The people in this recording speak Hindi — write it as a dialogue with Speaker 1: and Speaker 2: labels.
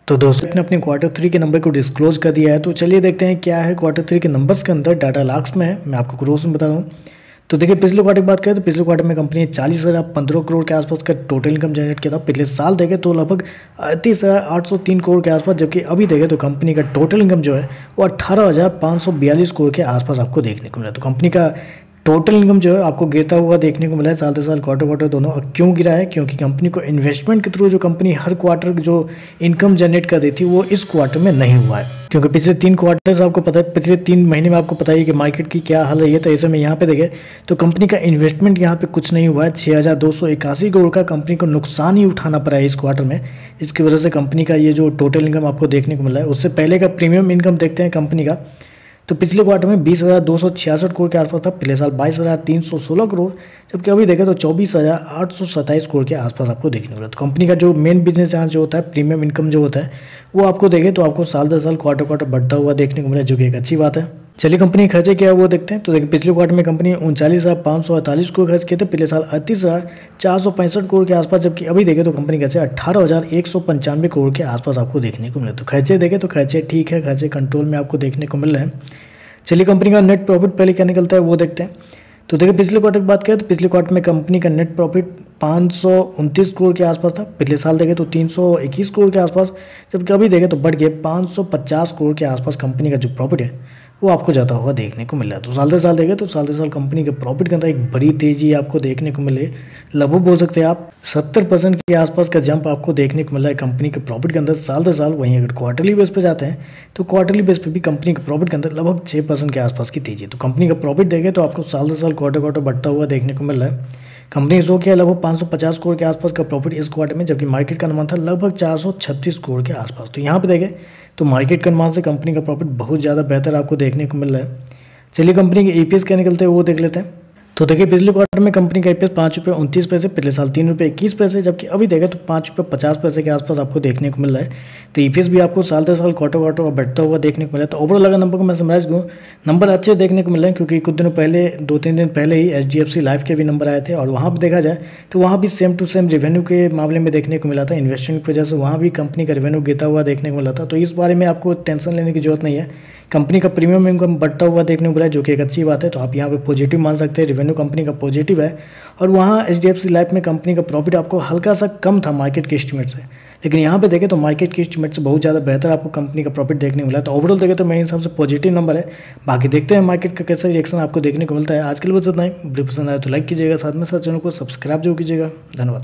Speaker 1: तो दोस्तों ने अपने क्वार्टर 3 के नंबर को डिस्क्लोज कर दिया है। तो चलिए देखते हैं क्या है क्वार्टर 3 के नंबर्स के अंदर। डाटा लाख्स में है, मैं आपको क्रोर्स में बता रहा हूँ। तो देखिए पिछले क्वार्टर की बात करें तो पिछले क्वार्टर में कंपनी ने 40,015 करोड़ के आसपास का टोटल इनकम जनरेट किया था। पिछले साल देखें तो लगभग 38,803 करोड़ के आसपास, जबकि अभी देखें तो कंपनी का टोटल इनकम जो है वो 18,542 करोड़ के आसपास आपको देखने को मिला। तो कंपनी का टोटल इनकम जो है आपको गिरता हुआ देखने को मिला है साल से साल, क्वार्टर क्वार्टर दोनों। क्यों गिरा है? क्योंकि कंपनी को इन्वेस्टमेंट के थ्रू जो कंपनी हर क्वार्टर जो इनकम जनरेट कर रही थी वो इस क्वार्टर में नहीं हुआ है। क्योंकि पिछले 3 क्वार्टर्स आपको पता है, पिछले 3 महीने में आपको पता ही कि मार्केट की क्या हाल रही है। तो ऐसे में यहाँ पे देखें तो कंपनी का इन्वेस्टमेंट यहाँ पे कुछ नहीं हुआ है। 6,281 करोड़ का कंपनी को नुकसान ही उठाना पड़ा है इस क्वार्टर में। इसकी वजह से कंपनी का ये जो टोटल इनकम आपको देखने को मिला है, उससे पहले का प्रीमियम इनकम देखते हैं कंपनी का। तो पिछले क्वार्टर में 20,266 करोड़ के आसपास था, पिछले साल 22,316 करोड़, जबकि अभी देखें तो 24,827 करोड़ के आसपास आपको देखने को मिला। तो कंपनी का जो मेन बिजनेस यहाँ जो होता है, प्रीमियम इनकम जो होता है, वो आपको देखें तो आपको साल दर साल क्वार्टर क्वार्टर बढ़ता हुआ देखने को मिला, जो कि एक अच्छी बात है। चलिए कंपनी खर्चे क्या है वो देखते हैं। तो देखिए पिछले क्वार्टर में कंपनी 39,548 करोड़ खर्च किए थे, पिछले साल 38,465 करोड़ के आसपास, जबकि अभी देखें तो कंपनी खर्चे 18,195 करोड़ के आसपास आपको देखने को मिले। तो खर्चे देखें तो खर्चे ठीक है, खर्चे कंट्रोल में आपको देखने को मिल रहे हैं। चलिए कंपनी का नेट प्रॉफिट पहले क्या निकलता है वो देखते हैं। तो देखिए पिछले क्वार्टर की बात करें तो पिछले क्वार्टर में कंपनी का नेट प्रॉफिट 529 करोड़ के आसपास था, पिछले साल देखें तो 321 करोड़ के आसपास, जबकि अभी देखें तो बढ़ के 550 करोड़ के आसपास कंपनी का जो प्रॉफिट है वो आपको जाता हुआ देखने को मिल रहा है। तो साल दर साल देखें तो साल दर साल कंपनी के प्रॉफिट के अंदर एक बड़ी तेजी आपको देखने को मिले, लगभग बोल सकते हैं आप 70% के आसपास का जंप आपको देखने को मिला है कंपनी के प्रॉफिट के अंदर साल दर साल। वहीं अगर क्वार्टरली बेस पे जाते हैं तो क्वार्टरली बेस पे भी कंपनी के प्रॉफिट के अंदर लगभग 6% के आसपास की तेजी है। तो कंपनी का प्रॉफिट देखें तो आपको साल दर साल क्वार्टर क्वार्टर बढ़ता हुआ देखने को मिल रहा है। कंपनी ने शो किया लगभग 550 करोड़ के आसपास का प्रॉफिट इस क्वार्टर में, जबकि मार्केट का अनुमान था लगभग 436 करोड़ के आसपास। तो यहाँ पे देखें तो मार्केट के अनुमान से कंपनी का प्रॉफिट बहुत ज़्यादा बेहतर आपको देखने को मिल रहा है। चलिए कंपनी के ईपीएस क्या निकलते हैं वो देख लेते हैं। तो देखिए पिछले क्वार्टर में कंपनी का ईपीएस 5.29 रुपये, पिछले साल 3.21 रुपये, जबकि अभी देखें तो 5.50 रुपये के आसपास आपको देखने को मिल रहा है। तो ईपीएस भी आपको साल दर साल क्वार्टर क्वार्टर बढ़ता हुआ देखने को मिला है। तो ओवरऑल अगर नंबर को मैं समराइज करूँ, नंबर अच्छे देखने को मिल रहे हैं, क्योंकि कुछ दिनों पहले 2-3 दिन पहले ही HDFC लाइफ के भी नंबर आए थे, और वहाँ पर देखा जाए तो वहाँ भी सेम टू सेम रेवेन्यू के मामले में देखने को मिला था। इन्वेस्टमेंट की वजह से वहाँ भी कंपनी का रेवेन्यू गिरता हुआ देखने को मिला था। तो इस बारे में आपको टेंशन लेने की जरूरत नहीं है, कंपनी का प्रीमियम इनकम बढ़ता हुआ देखने को मिला है, जो कि एक अच्छी बात है। तो आप यहाँ पे पॉजिटिव मान सकते हैं, रेवेन्यू कंपनी का पॉजिटिव है। और वहाँ HDFC लाइफ में कंपनी का प्रॉफिट आपको हल्का सा कम था मार्केट के एस्टीमेट से, लेकिन यहाँ पे देखें तो मार्केट के एस्टीमेट से बहुत ज़्यादा बेहतर आपको कंपनी का प्रॉफिट देखने को मिला है। तो ओवरऑल देखें तो मेरे हिसाब से पॉजिटिव नंबर है। बाकी देखते हैं मार्केट का कैसा रिएक्शन आपको देखने को मिलता है। आज के लिए बस इतना ही। वीडियो पसंद आया तो लाइक कीजिएगा, साथ में साथ चैनल को सब्सक्राइब जरूर कीजिएगा। धन्यवाद।